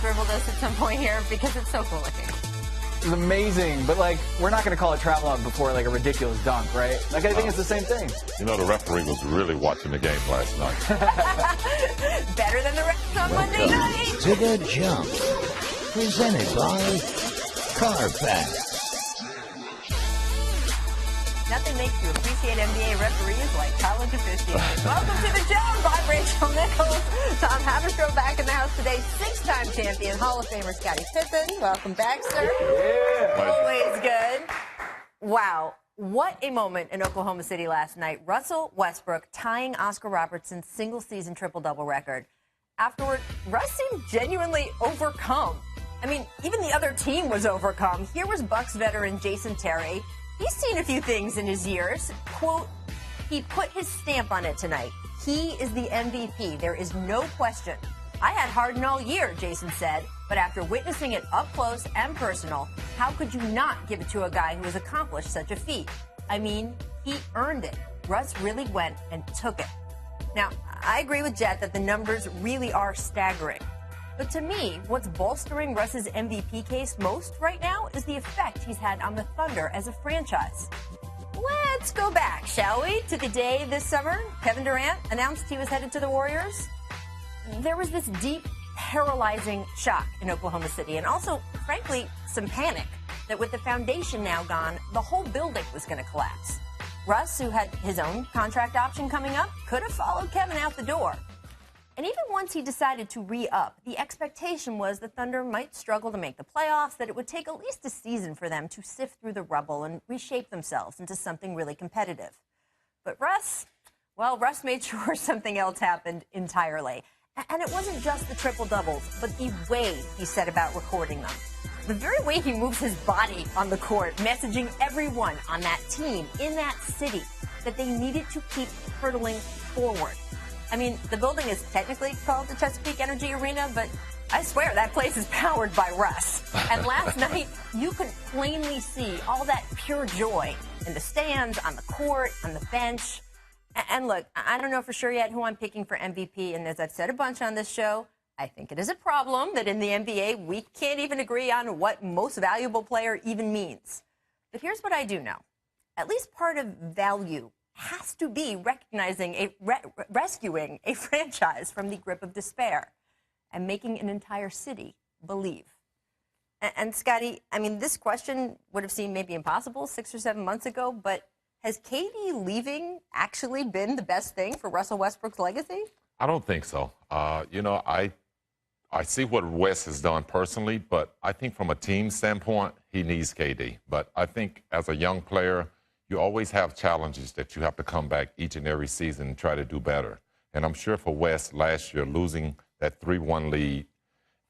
dribble this at some point here because it's so cool looking. It's amazing, but like we're not going to call it traveling before like a ridiculous dunk, right? Like I think it's the same thing. You know, the referee was really watching the game last night. Better than the refs on Monday night. To the Jump, presented by Carfax. Nothing makes you appreciate NBA referees like college officiating. Welcome to the Jump. I'm Rachel Nichols. Tom Haberstroh back in the house today. Six-time champion, Hall of Famer Scottie Pippen. Welcome back, sir. Yeah. Always good. Wow. What a moment in Oklahoma City last night. Russell Westbrook tying Oscar Robertson's single-season triple-double record. Afterward, Russ seemed genuinely overcome. I mean, even the other team was overcome. Here was Bucks veteran Jason Terry. He's seen a few things in his years. Quote, he put his stamp on it tonight. He is the MVP. There is no question. I had Harden all year, Jason said, but after witnessing it up close and personal, how could you not give it to a guy who has accomplished such a feat? I mean, he earned it. Russ really went and took it. Now, I agree with Jet that the numbers really are staggering. But to me, what's bolstering Russ's MVP case most right now is the effect he's had on the Thunder as a franchise. Let's go back, shall we, to the day this summer Kevin Durant announced he was headed to the Warriors. There was this deep, paralyzing shock in Oklahoma City, and also, frankly, some panic that with the foundation now gone, the whole building was going to collapse. Russ, who had his own contract option coming up, could have followed Kevin out the door. And even once he decided to re-up, the expectation was the Thunder might struggle to make the playoffs, that it would take at least a season for them to sift through the rubble and reshape themselves into something really competitive. But Russ made sure something else happened entirely. And it wasn't just the triple-doubles, but the way he set about recording them. The very way he moves his body on the court, messaging everyone on that team, in that city, that they needed to keep hurtling forward. I mean, the building is technically called the Chesapeake Energy Arena, but I swear that place is powered by Russ. And last night, you could plainly see all that pure joy in the stands, on the court, on the bench. And look, I don't know for sure yet who I'm picking for MVP, and as I've said a bunch on this show, I think it is a problem that in the NBA, we can't even agree on what most valuable player even means. But here's what I do know. At least part of value has to be recognizing rescuing a franchise from the grip of despair and making an entire city believe. And Scottie, I mean, this question would have seemed maybe impossible 6 or 7 months ago, but has KD leaving actually been the best thing for Russell Westbrook's legacy? I don't think so. You know, I see what Wes has done personally, but I think from a team standpoint, he needs KD. But I think as a young player, you always have challenges that you have to come back each and every season and try to do better. And I'm sure for Wes last year, losing that 3-1 lead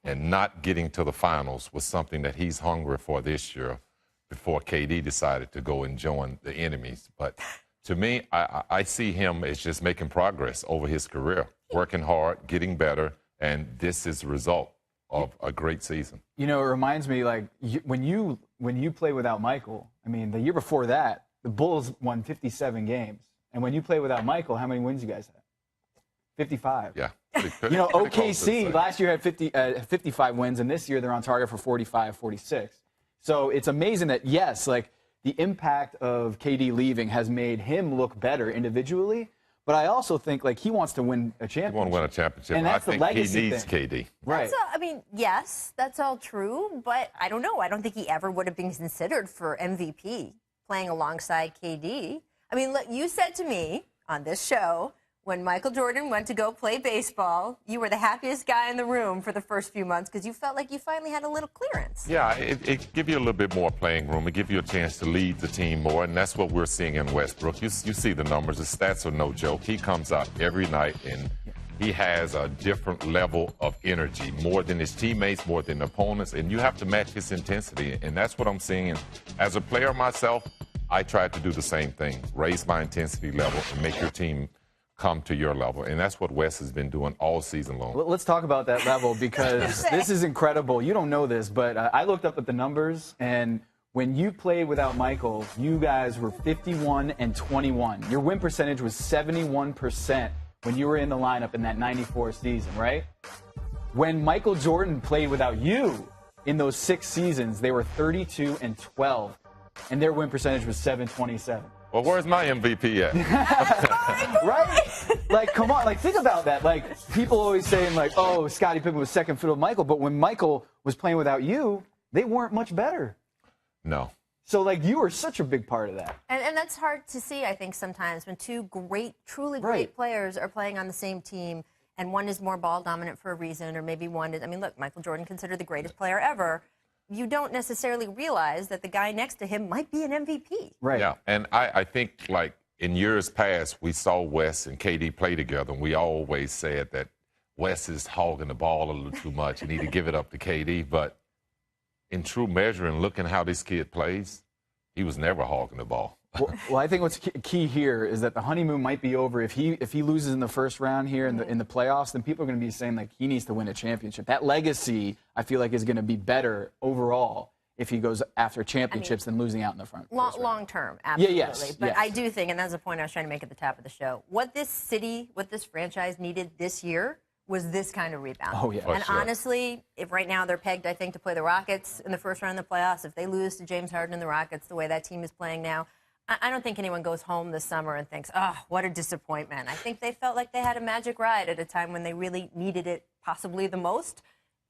and not getting to the finals was something that he's hungry for this year before KD decided to go and join the enemies. But to me, I see him as just making progress over his career, working hard, getting better, and this is the result of a great season. You know, it reminds me, like, when you play without Michael, I mean, the year before that, the Bulls won 57 games. And when you play without Michael, how many wins you guys had? 55. Yeah. You know, OKC last year had 55 wins, and this year they're on target for 45, 46. So it's amazing that, yes, like, the impact of KD leaving has made him look better individually. But I also think, like, he wants to win a championship. He wants to win a championship. And that's I think the legacy he needs thing. KD. Right. I mean, yes, that's all true, but I don't know. I don't think he ever would have been considered for MVP playing alongside KD. I mean, look, you said to me on this show, when Michael Jordan went to go play baseball, you were the happiest guy in the room for the first few months because you felt like you finally had a little clearance. Yeah, it give you a little bit more playing room. It give you a chance to lead the team more, and that's what we're seeing in Westbrook. You see the numbers. The stats are no joke. He comes out every night, and he has a different level of energy, more than his teammates, more than opponents, and you have to match his intensity, and that's what I'm seeing. And as a player myself, I tried to do the same thing, raise my intensity level and make your team come to your level. And that's what Wes has been doing all season long. Let's talk about that level because this is incredible. You don't know this, but I looked up at the numbers, and when you played without Michael, you guys were 51 and 21. Your win percentage was 71% when you were in the lineup in that 94 season, right? When Michael Jordan played without you in those 6 seasons, they were 32-12, and their win percentage was 727. Well, where's my MVP at? Right? Like, come on. Like, think about that. Like, people always saying, like, oh, Scottie Pippen was second fiddle to Michael. But when Michael was playing without you, they weren't much better. No. So, like, you were such a big part of that. And that's hard to see, I think, sometimes when two great, truly great players are playing on the same team and one is more ball dominant for a reason, or maybe one is, I mean, look, Michael Jordan considered the greatest player ever. You don't necessarily realize that the guy next to him might be an MVP. Right. Yeah, and I think, like, in years past, we saw Wes and KD play together, and we always said that Wes is hogging the ball a little too much. You need to give it up to KD. But in true measure and looking how this kid plays, he was never hogging the ball. Well, I think what's key here is that the honeymoon might be over. If he loses in the first round here in the playoffs, then people are going to be saying, like, he needs to win a championship. That legacy, I feel like, is going to be better overall if he goes after championships than losing out in the front. Long term, absolutely. Yeah, yes, but yes. I do think, and that's the point I was trying to make at the top of the show, what this city, what this franchise needed this year was this kind of rebound. Oh, yeah. And sure. honestly, if right now they're pegged, I think, to play the Rockets in the first round of the playoffs, if they lose to James Harden and the Rockets the way that team is playing now, I don't think anyone goes home this summer and thinks, oh, what a disappointment. I think they felt like they had a magic ride at a time when they really needed it possibly the most.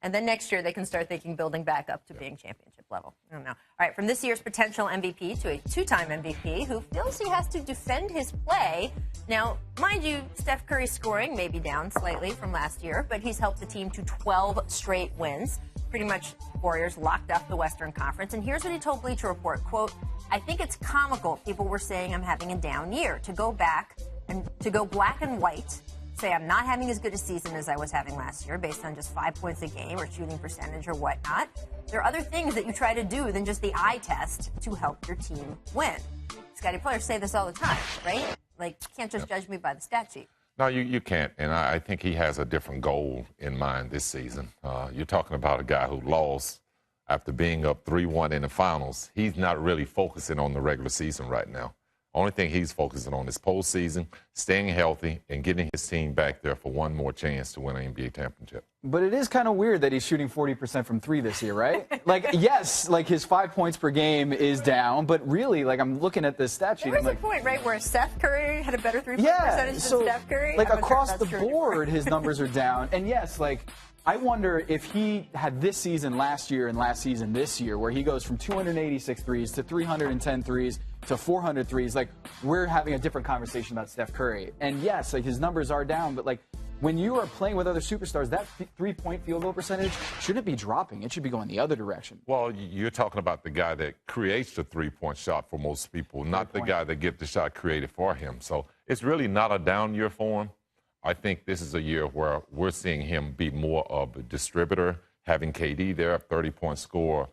And then next year they can start thinking building back up to being championship level. I don't know. All right, from this year's potential MVP to a 2-time MVP who feels he has to defend his play. Now, mind you, Steph Curry's scoring may be down slightly from last year, but he's helped the team to 12 straight wins. Pretty much Warriors locked up the Western Conference. And here's what he told Bleacher Report, quote, I think it's comical people were saying I'm having a down year. To go back and to go black and white, say I'm not having as good a season as I was having last year based on just 5 points a game or shooting percentage or whatnot. There are other things that you try to do than just the eye test to help your team win. Scotty, players say this all the time, right? Like, you can't just judge me by the stat sheet. No, you can't. And I think he has a different goal in mind this season. You're talking about a guy who lost after being up 3-1 in the finals. He's not really focusing on the regular season right now. Only thing he's focusing on is postseason, staying healthy, and getting his team back there for one more chance to win an NBA championship. But it is kind of weird that he's shooting 40% from 3 this year, right? Like, yes, like his 5 points per game is down, but really, like, I'm looking at the stat sheet. There was I'm like, a point, right, where Seth Curry had a better three-point percentage so, than Steph Curry? like, I'm not sure across if the that's true. board, his numbers are down. And yes, like, I wonder if he had this season last year and last season this year, where he goes from 286 threes to 310 threes to 400 threes. Like, we're having a different conversation about Steph Curry. And yes, like, his numbers are down, but like, when you are playing with other superstars, that 3-point field goal percentage shouldn't be dropping. It should be going the other direction. Well, you're talking about the guy that creates the three-point shot for most people, not the guy that gets the shot created for him. So it's really not a down year for him. I think this is a year where we're seeing him be more of a distributor, having KD there, 30-point scorer,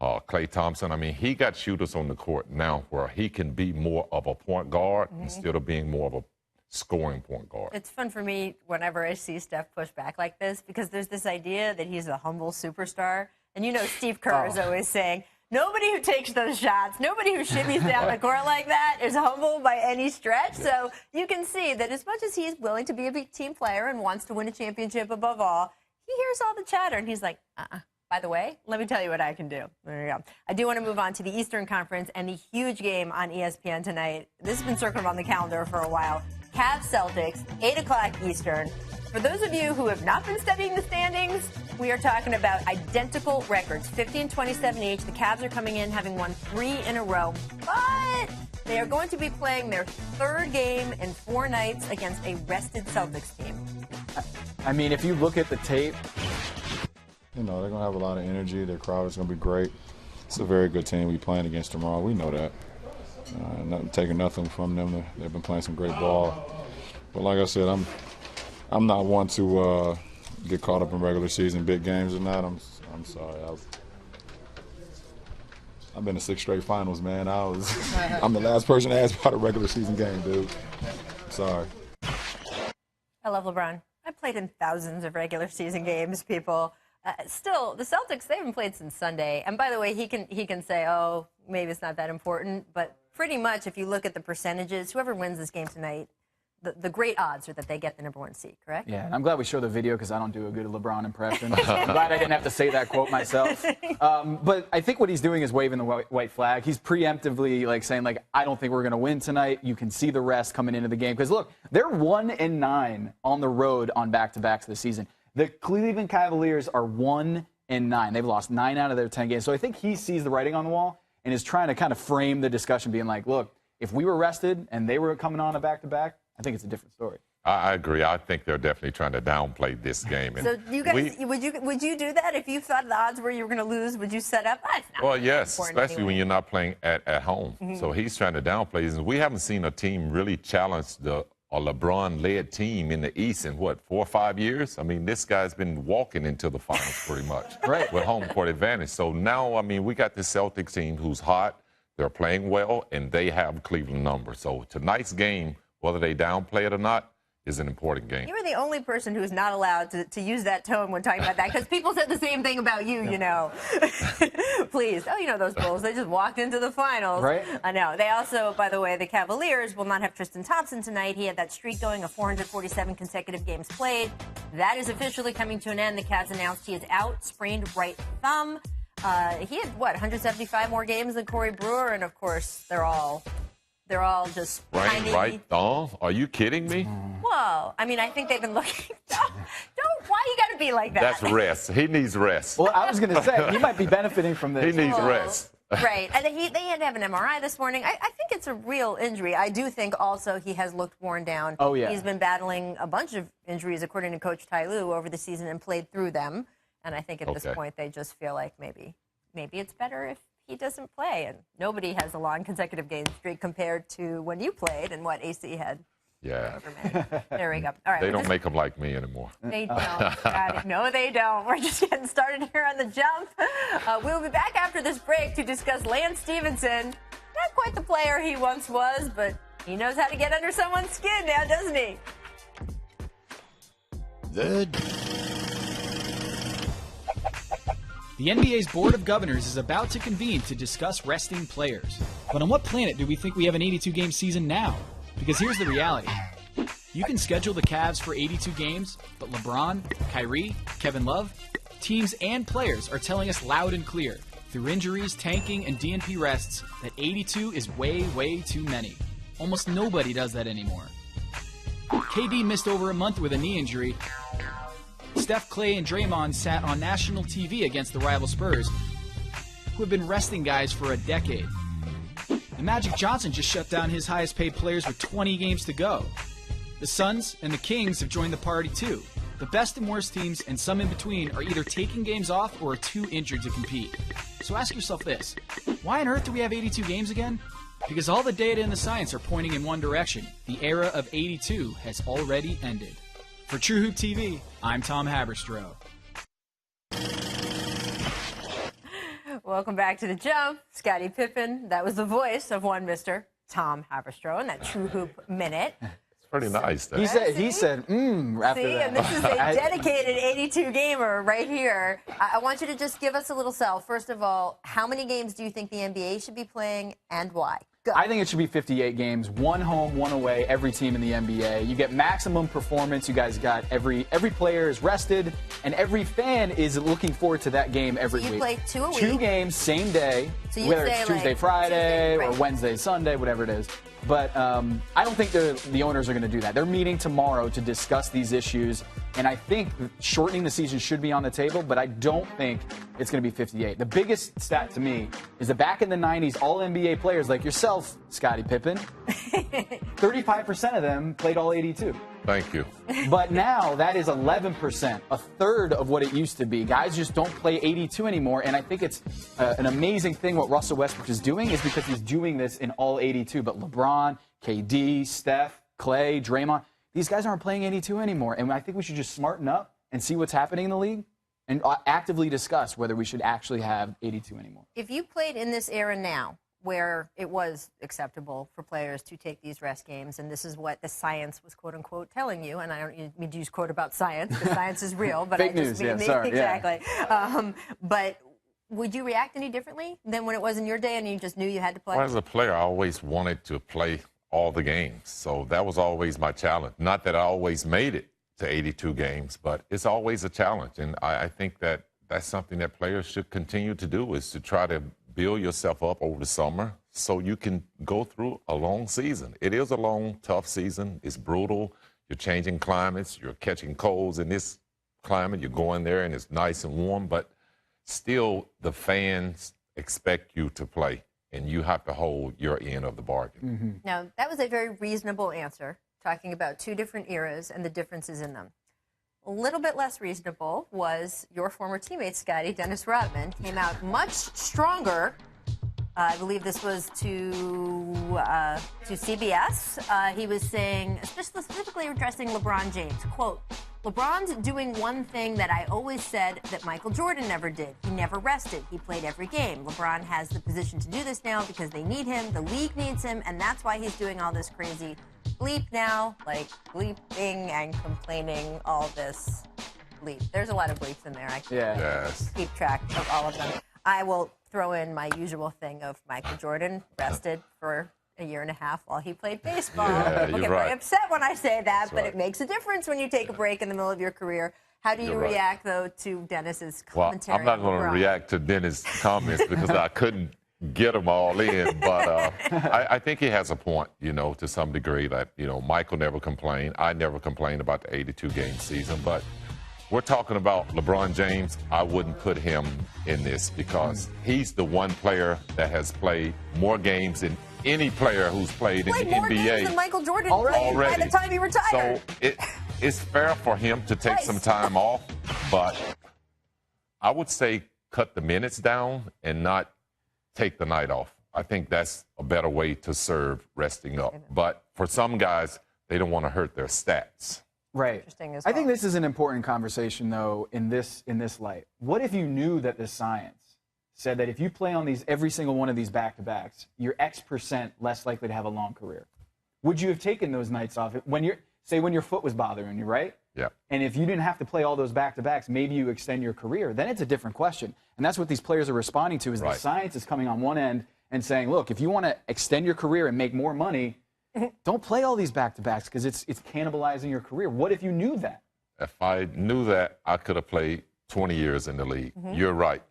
Klay Thompson. I mean, he got shooters on the court now where he can be more of a point guard instead of being more of a scoring point guard. It's fun for me whenever I see Steph push back like this because there's this idea that he's a humble superstar. And you know Steve Kerr is always saying, nobody who takes those shots, nobody who shimmies down the court like that is humble by any stretch. So you can see that as much as he's willing to be a big team player and wants to win a championship above all, he hears all the chatter and he's like, by the way, let me tell you what I can do. There you go. I do want to move on to the Eastern Conference and the huge game on ESPN tonight. This has been circled on the calendar for a while. Cavs Celtics, 8 o'clock Eastern. For those of you who have not been studying the standings, we are talking about identical records, 50-27 each. The Cavs are coming in having won 3 in a row, but they are going to be playing their third game in 4 nights against a rested Celtics team. I mean, if you look at the tape, you know, they're going to have a lot of energy. Their crowd is going to be great. It's a very good team we're playing against tomorrow. We know that. Taking nothing from them. They've been playing some great ball. But like I said, I'm not one to get caught up in regular season big games or not. I'm sorry. I've been to 6 straight finals, man. I'm the last person to ask about a regular season game, dude. I'm sorry. I love LeBron. I played in thousands of regular season games, people. Still, the Celtics, they haven't played since Sunday. And by the way, he can say, oh, maybe it's not that important. But pretty much, if you look at the percentages, whoever wins this game tonight, the great odds are that they get the number 1 seed, correct? Yeah, and I'm glad we show the video because I don't do a good LeBron impression. I'm glad I didn't have to say that quote myself. But I think what he's doing is waving the white flag. He's preemptively like saying, like, I don't think we're going to win tonight. You can see the rest coming into the game. Because, look, they're 1-9 on the road on back-to-backs this season. The Cleveland Cavaliers are 1-9. They've lost 9 out of their 10 games. So I think he sees the writing on the wall and is trying to kind of frame the discussion, being like, look, if we were rested and they were coming on a back-to-back, I think it's a different story. I agree. I think they're definitely trying to downplay this game. And So you guys, would you do that if you thought the odds were you were going to lose? Would you set up? Well, yes, especially when you're not playing at home. So he's trying to downplay this. And we haven't seen a team really challenge a LeBron-led team in the East in, 4 or 5 years? I mean, this guy's been walking into the finals pretty much with home court advantage. So now, I mean, we got this Celtics team who's hot. They're playing well, and they have Cleveland numbers. So tonight's game, whether they downplay it or not, is an important game. You were the only person who is not allowed to use that tone when talking about that, because people said the same thing about you, you know. Please. Oh, you know those Bulls. They just walked into the finals. Right. I know. They also, by the way, the Cavaliers will not have Tristan Thompson tonight. He had that streak going of 447 consecutive games played. That is officially coming to an end. The Cavs announced he is out, sprained right thumb. He had, 175 more games than Corey Brewer, and, of course, they're all just tiny. Right thumb? Are you kidding me? Whoa. I mean, I think they've been looking. Don't. Why you got to be like that? That's rest. He needs rest. Well, I was going to say, he might be benefiting from this. He needs rest. Right. And they had to have an MRI this morning. I think it's a real injury. I do think also he has looked worn down. Oh, yeah. He's been battling a bunch of injuries, according to Coach Ty Lue, over the season and played through them. And I think at this point they just feel like maybe it's better if he doesn't play. And nobody has a long consecutive game streak compared to when you played and what AC had. Yeah. There we go. All right. They don't make them like me anymore. They don't. Got it. No, they don't. We're just getting started here on The Jump. We'll be back after this break to discuss Lance Stevenson. Not quite the player he once was, but he knows how to get under someone's skin now, doesn't he? The NBA's Board of Governors is about to convene to discuss resting players. But on what planet do we think we have an 82-game season now? Because here's the reality. You can schedule the Cavs for 82 games, but LeBron, Kyrie, Kevin Love, teams and players are telling us loud and clear, through injuries, tanking, and DNP rests, that 82 is way, way too many. Almost nobody does that anymore. KD missed over a month with a knee injury. Steph, Clay, and Draymond sat on national TV against the rival Spurs, who have been resting guys for a decade. And Magic Johnson just shut down his highest paid players with 20 games to go. The Suns and the Kings have joined the party too. The best and worst teams, and some in between, are either taking games off or are too injured to compete. So ask yourself this: why on earth do we have 82 games again? Because all the data and the science are pointing in one direction. The era of 82 has already ended. For True Hoop TV, I'm Tom Haberstroh. Welcome back to The Jump. Scottie Pippen, that was the voice of one Mr. Tom Haberstroh in that True Hoop Minute. It's pretty nice. He said, after See, that. and this is a dedicated 82 gamer right here. I want you to just give us a little sell. First of all, how many games do you think the NBA should be playing and why? Go. I think it should be 58 games, one home, one away, every team in the NBA. You get maximum performance. You guys got every player is rested, and every fan is looking forward to that game every week. You play 2 a week. 2 games, same day, So you whether say, it's Tuesday, like, Friday, Tuesday, or right. Wednesday, Sunday, whatever it is. But I don't think the owners are going to do that. They're meeting tomorrow to discuss these issues, and I think shortening the season should be on the table, but I don't think it's going to be 58. The biggest stat to me is that back in the 90s, all NBA players like yourself, Scottie Pippen, 35% of them played all 82. Thank you. But now that is 11%, a third of what it used to be. Guys just don't play 82 anymore, and I think it's an amazing thing what Russell Westbrook is doing is because he's doing this in all 82. But LeBron, KD, Steph, Clay, Draymond, these guys aren't playing 82 anymore, and I think we should just smarten up and see what's happening in the league and actively discuss whether we should actually have 82 anymore. If you played in this era now, where it was acceptable for players to take these rest games, and this is what the science was, quote unquote, telling you, and I don't mean to use quote about science, because science is real, but Fake I just news, mean yeah, sorry, exactly. Yeah. But would you react any differently than when it was in your day and you just knew you had to play? Well, as a player, I always wanted to play all the games. So that was always my challenge. Not that I always made it to 82 games, but it's always a challenge. And I think that that's something that players should continue to do, is to try to build yourself up over the summer so you can go through a long season. It is a long, tough season. It's brutal. You're changing climates. You're catching colds in this climate. You're going there and it's nice and warm, but still the fans expect you to play, and you have to hold your end of the bargain. Now, that was a very reasonable answer, talking about two different eras and the differences in them. A little bit less reasonable was your former teammate, Scotty, Dennis Rodman, came out much stronger. I believe this was to CBS. He was saying, specifically addressing LeBron James, quote, "LeBron's doing one thing that I always said that Michael Jordan never did. He never rested. He played every game. LeBron has the position to do this now because they need him. The league needs him, and that's why he's doing all this crazy bleep now, like bleeping and complaining, all this bleep." There's a lot of bleeps in there. I can't Yes. keep track of all of them. I will throw in my usual thing of Michael Jordan rested for a year and a half while he played baseball. Yeah, People you're get very right. upset when I say that, but right. it makes a difference when you take a break in the middle of your career. How do you You're right. react, though, to Dennis's Well, commentary? I'm not on going to LeBron? react to Dennis' comments because I couldn't get them all in. But I think he has a point, to some degree, that, Michael never complained. I never complained about the 82-game season. But we're talking about LeBron James. I wouldn't put him in this because he's the one player that has played more games than any player who's played in Played the more NBA games than Michael Jordan played by the time he retired. So it's fair for him to take some time off, but I would say cut the minutes down and not take the night off. I think that's a better way to serve resting up. But for some guys, they don't want to hurt their stats. Right. Interesting as I think well. this is an important conversation, though, in this light. What if you knew that the science said that if you play on every single one of these back-to-backs, you're X% less likely to have a long career? Would you have taken those nights off when your foot was bothering you, right? Yeah. And if you didn't have to play all those back-to-backs, maybe you extend your career. Then it's a different question. And that's what these players are responding to, is the science is coming on one end and saying, look, if you want to extend your career and make more money, don't play all these back-to-backs because it's cannibalizing your career. What if you knew that? If I knew that, I could have played 20 years in the league. You're right.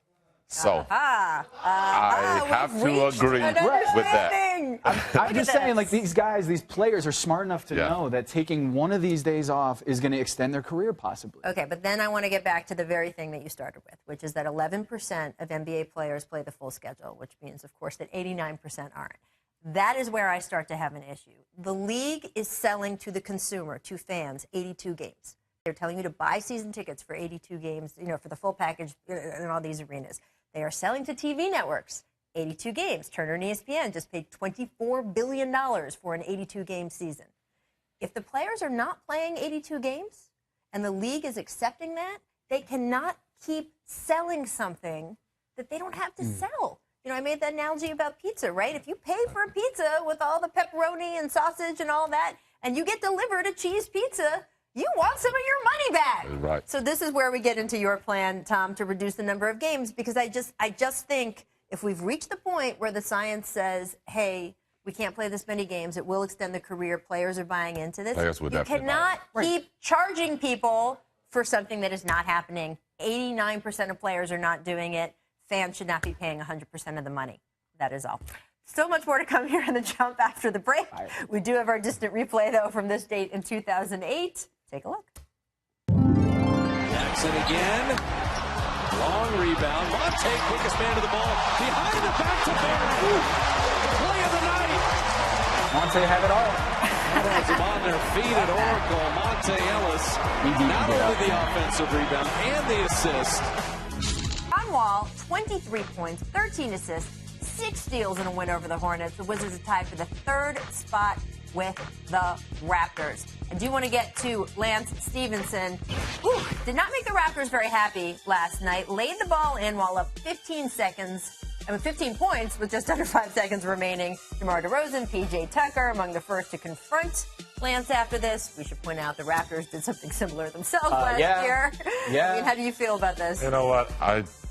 So I have to agree with that. I'm just saying, like, these guys, these players are smart enough to know that taking one of these days off is going to extend their career possibly. Okay, but then I want to get back to the very thing that you started with, which is that 11% of NBA players play the full schedule, which means, of course, that 89% aren't. That is where I start to have an issue. The league is selling to the consumer, to fans, 82 games. They're telling you to buy season tickets for 82 games, for the full package in all these arenas. They are selling to TV networks, 82 games. Turner and ESPN just paid $24 billion for an 82-game season. If the players are not playing 82 games and the league is accepting that, they cannot keep selling something that they don't have to sell. I made that analogy about pizza, right? If you pay for a pizza with all the pepperoni and sausage and all that, and you get delivered a cheese pizza, you want some of your money back. Right. So this is where we get into your plan, Tom, to reduce the number of games, because I just think if we've reached the point where the science says, hey, we can't play this many games, it will extend the career, players are buying into this. Players would you definitely cannot buy keep charging people for something that is not happening. 89% of players are not doing it. Fans should not be paying 100% of the money. That is all. So much more to come here in the Jump after the break. We do have our distant replay, though, from this date in 2008. Take a look. Jackson again. Long rebound. Monte, quickest man to the ball. Behind the back to Barry. Play of the night. Monte have it all. Has them on their feet at Oracle. Monte Ellis. Not only the offensive rebound and the assist. John Wall, 23 points, 13 assists, 6 steals in a win over the Hornets. The Wizards are tied for the third spot with the Raptors. I do want to get to Lance Stevenson, who did not make the Raptors very happy last night. Laid the ball in while up 15 points with just under 5 seconds remaining. DeMar DeRozan, PJ Tucker among the first to confront Lance after this. We should point out the Raptors did something similar themselves last year. Yeah. I mean, how do you feel about this? You know what?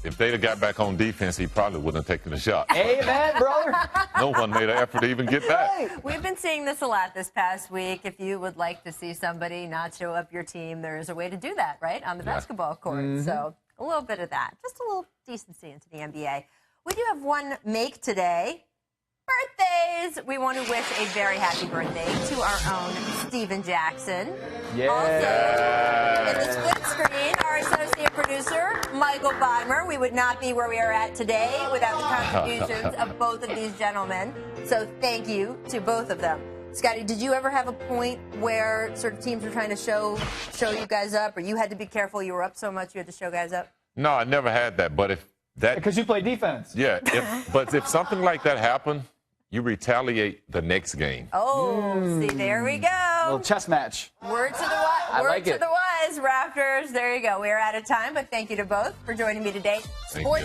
if they'd have got back on defense, he probably wouldn't have taken the shot. Amen, brother. No one made an effort to even get back. We've been seeing this a lot this past week. If you would like to see somebody not show up your team, there is a way to do that, right, on the basketball court. So a little bit of that, just a little decency into the NBA. We do have one make today. Birthdays. We want to wish a very happy birthday to our own Steven Jackson. Yeah. Also, in the split screen, our associate producer, Michael Bodmer. We would not be where we are at today without the contributions of both of these gentlemen. So thank you to both of them. Scotty, did you ever have a point where sort of teams were trying to show you guys up, or you had to be careful, you were up so much you had to show guys up? No, I never had that. But if that, Because you play defense. yeah, but if something like that happened, you retaliate the next game. Oh, see, there we go. Little chess match. Word to the wise. I Word like to it. the wise, Raptors. There you go. We are out of time, but thank you to both for joining me today. Thank Sports you.